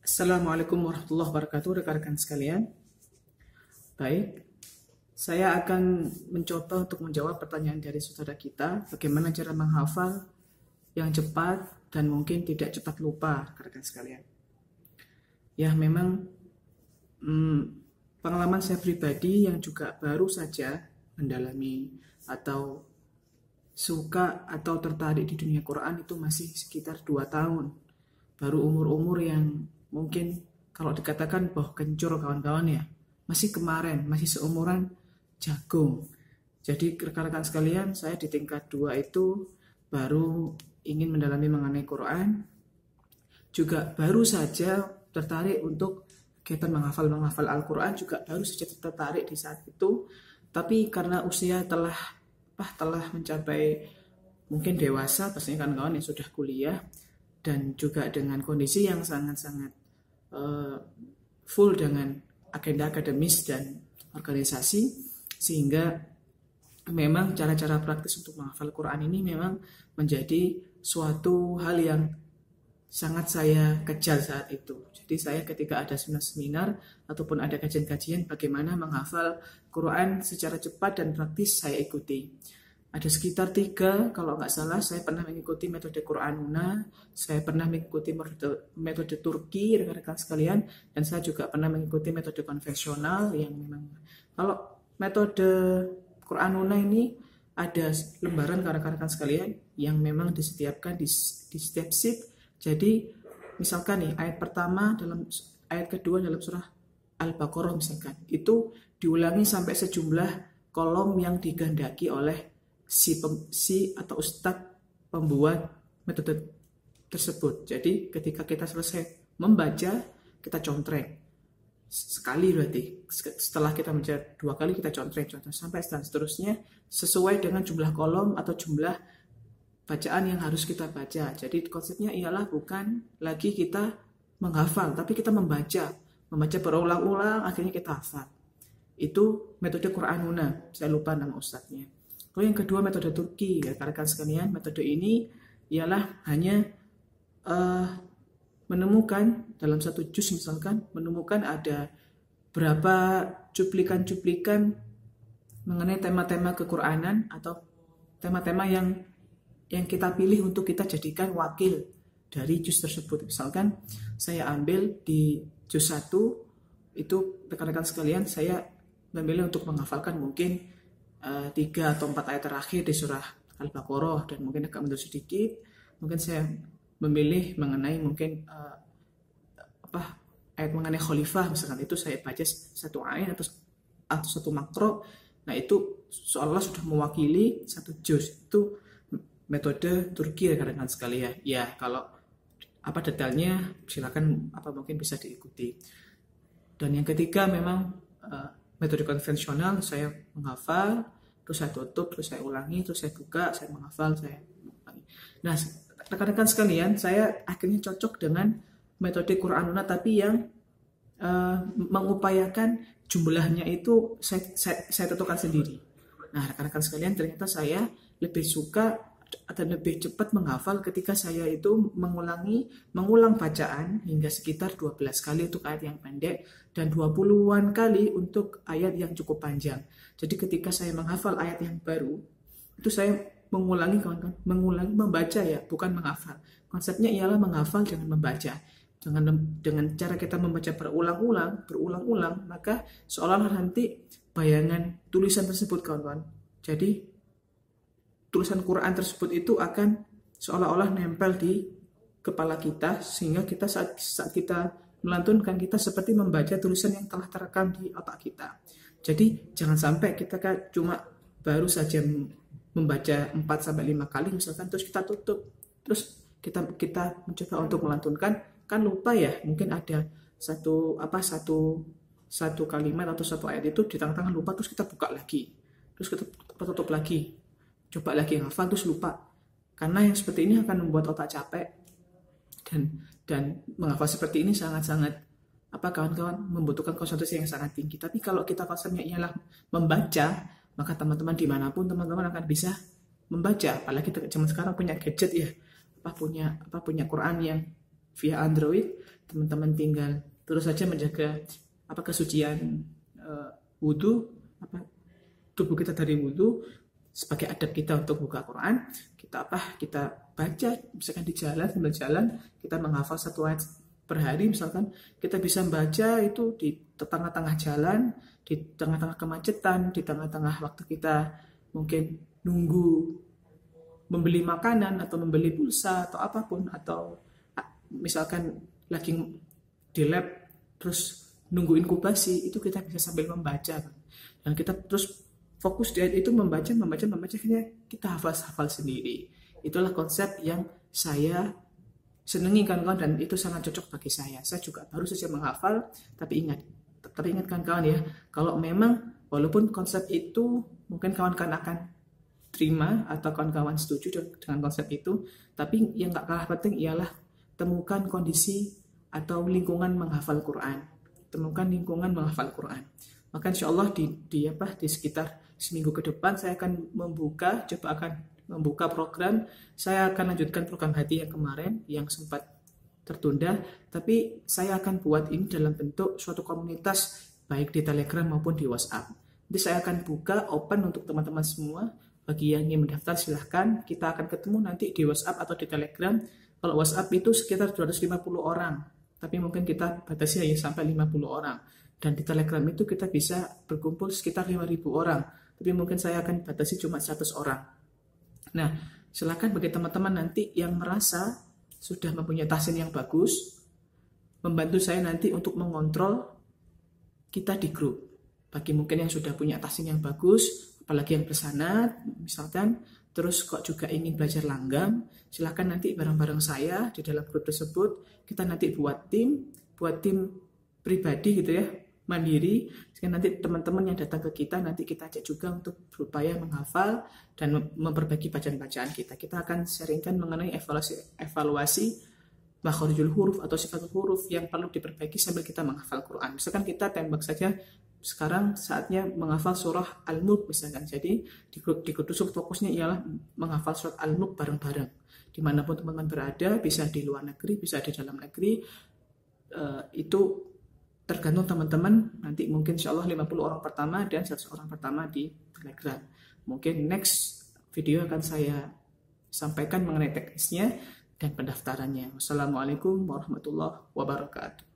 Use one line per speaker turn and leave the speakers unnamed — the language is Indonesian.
Assalamualaikum warahmatullahi wabarakatuh, rekan-rekan sekalian. Baik, saya akan mencoba untuk menjawab pertanyaan dari saudara kita, bagaimana cara menghafal yang cepat dan mungkin tidak cepat lupa, rekan-rekan sekalian. Ya, memang pengalaman saya pribadi yang juga baru saja mendalami atau suka atau tertarik di dunia Quran itu masih sekitar 2 tahun. Baru umur-umur yang mungkin kalau dikatakan bahwa kencur kawan-kawan ya, masih kemarin, masih seumuran jagung. Jadi rekan-rekan sekalian, saya di tingkat 2 itu baru ingin mendalami mengenai Quran, juga baru saja tertarik untuk kegiatan menghafal Al-Quran, juga baru saja tertarik di saat itu. Tapi karena usia telah mencapai mungkin dewasa, pastinya kawan-kawan yang sudah kuliah, dan juga dengan kondisi yang sangat-sangat full dengan agenda akademis dan organisasi, sehingga memang cara-cara praktis untuk menghafal Quran ini memang menjadi suatu hal yang sangat saya kejar saat itu. Jadi saya ketika ada seminar ataupun ada kajian-kajian bagaimana menghafal Quran secara cepat dan praktis, saya ikuti. Ada sekitar 3, kalau nggak salah, saya pernah mengikuti metode Quranuna, saya pernah mengikuti metode Turki, rekan-rekan sekalian, dan saya juga pernah mengikuti metode konvensional yang memang, kalau metode Quranuna ini ada lembaran rekan-rekan sekalian yang memang disediakan di setiap shift. Jadi misalkan nih ayat kedua dalam surah Al-Baqarah misalkan, itu diulangi sampai sejumlah kolom yang dikehendaki oleh si atau ustadz pembuat metode tersebut. Jadi ketika kita selesai membaca, kita contreng sekali, berarti setelah kita membaca 2 kali kita contreng sampai seterusnya sesuai dengan jumlah kolom atau jumlah bacaan yang harus kita baca. Jadi konsepnya ialah bukan lagi kita menghafal, tapi kita membaca berulang-ulang, akhirnya kita hafal. Itu metode Quranuna, saya lupa nama ustadznya. Lalu yang kedua metode Turki, rekan-rekan sekalian. Metode ini ialah hanya menemukan dalam satu juz misalkan, menemukan ada berapa cuplikan-cuplikan mengenai tema-tema kequranan atau tema-tema yang kita pilih untuk kita jadikan wakil dari juz tersebut. Misalkan saya ambil di juz 1 itu, rekan-rekan sekalian, saya memilih untuk menghafalkan mungkin 3 atau 4 ayat terakhir di surah Al-Baqarah, dan mungkin agak mundur sedikit, mungkin saya memilih mengenai mungkin ayat mengenai khalifah misalkan, itu saya baca 1 ayat atau 1 makro. Nah itu seolah sudah mewakili 1 juz. Itu metode Turki, rekan-rekan sekalian. Ya, kalau detailnya silakan mungkin bisa diikuti. Dan yang ketiga memang metode konvensional, saya menghafal, terus saya tutup, terus saya ulangi, terus saya buka, saya menghafal, saya ulangi. Nah, rekan-rekan sekalian, saya akhirnya cocok dengan metode Quranuna, tapi yang mengupayakan jumlahnya itu saya tentukan sendiri. Nah, rekan-rekan sekalian, ternyata saya lebih suka atau lebih cepat menghafal ketika saya itu mengulang bacaan hingga sekitar 12 kali untuk ayat yang pendek dan 20-an kali untuk ayat yang cukup panjang. Jadi ketika saya menghafal ayat yang baru, itu saya mengulangi, kawan-kawan, membaca ya, bukan menghafal. Konsepnya ialah menghafal dengan membaca. Dengan cara kita membaca berulang-ulang, maka seolah-olah nanti bayangan tulisan tersebut, kawan-kawan. Jadi tulisan Quran tersebut itu akan seolah-olah nempel di kepala kita, sehingga kita saat kita melantunkan, kita seperti membaca tulisan yang telah terekam di otak kita. Jadi jangan sampai kita cuma baru saja membaca 4-5 kali misalkan, terus kita tutup, terus kita mencoba untuk melantunkan, kan lupa ya, mungkin ada satu kalimat atau 1 ayat itu di tengah-tengah lupa, terus kita buka lagi, terus kita tutup lagi, coba lagi hafal, terus lupa. Karena yang seperti ini akan membuat otak capek, dan menghafal seperti ini sangat-sangat kawan-kawan membutuhkan konsentrasi yang sangat tinggi. Tapi kalau kita konsepnya ialah membaca, maka teman-teman dimanapun teman-teman akan bisa membaca. Apalagi zaman sekarang punya gadget ya, punya Quran yang via Android, teman-teman tinggal terus saja menjaga kesucian wudhu, tubuh kita dari wudhu sebagai adab kita untuk buka Quran. Kita baca, misalkan di jalan, sambil jalan kita menghafal 1 ayat per hari, misalkan kita bisa membaca itu di tengah-tengah jalan, di tengah-tengah kemacetan, di tengah-tengah waktu kita mungkin nunggu membeli makanan atau membeli pulsa atau apapun, atau misalkan lagi di lab terus nunggu inkubasi, itu kita bisa sambil membaca dan kita terus fokus di ayat itu, membaca akhirnya kita hafal sendiri. Itulah konsep yang saya senangi kawan-kawan, dan itu sangat cocok bagi saya. Saya juga baru saja menghafal, tapi ingat kawan-kawan ya, kalau memang walaupun konsep itu mungkin kawan-kawan akan terima atau kawan-kawan setuju dengan konsep itu, tapi yang gak kalah penting ialah temukan kondisi atau lingkungan menghafal Quran. Maka insya Allah di sekitar seminggu ke depan saya akan membuka program. Saya akan lanjutkan program hati yang kemarin yang sempat tertunda, tapi saya akan buat ini dalam bentuk suatu komunitas baik di Telegram maupun di WhatsApp. Jadi saya akan buka open untuk teman-teman semua. Bagi yang ingin mendaftar silahkan, kita akan ketemu nanti di WhatsApp atau di Telegram. Kalau WhatsApp itu sekitar 250 orang, tapi mungkin kita batasi hanya sampai 50 orang. Dan di Telegram itu kita bisa berkumpul sekitar 5.000 orang, tapi mungkin saya akan batasi cuma 100 orang. Nah, silakan bagi teman-teman nanti yang merasa sudah mempunyai tahsin yang bagus, membantu saya nanti untuk mengontrol kita di grup. Bagi mungkin yang sudah punya tahsin yang bagus, apalagi yang bersanad misalkan, terus kok juga ingin belajar langgam, silakan nanti bareng-bareng saya di dalam grup tersebut. Kita nanti buat tim pribadi gitu ya, mandiri, sehingga nanti teman-teman yang datang ke kita nanti kita ajak juga untuk berupaya menghafal dan memperbaiki bacaan-bacaan kita. Kita akan sharingkan mengenai evaluasi makharijul huruf atau sifatul huruf yang perlu diperbaiki sambil kita menghafal Quran. Misalkan kita tembak saja, sekarang saatnya menghafal surah Al-Mulk misalkan. Jadi di grup tersebut fokusnya ialah menghafal surat Al-Mulk bareng-bareng. Dimanapun teman-teman berada, bisa di luar negeri, bisa di dalam negeri, itu tergantung teman-teman. Nanti mungkin insya Allah 50 orang pertama dan 100 orang pertama di Telegram. Mungkin next video akan saya sampaikan mengenai teknisnya dan pendaftarannya. Wassalamualaikum warahmatullahi wabarakatuh.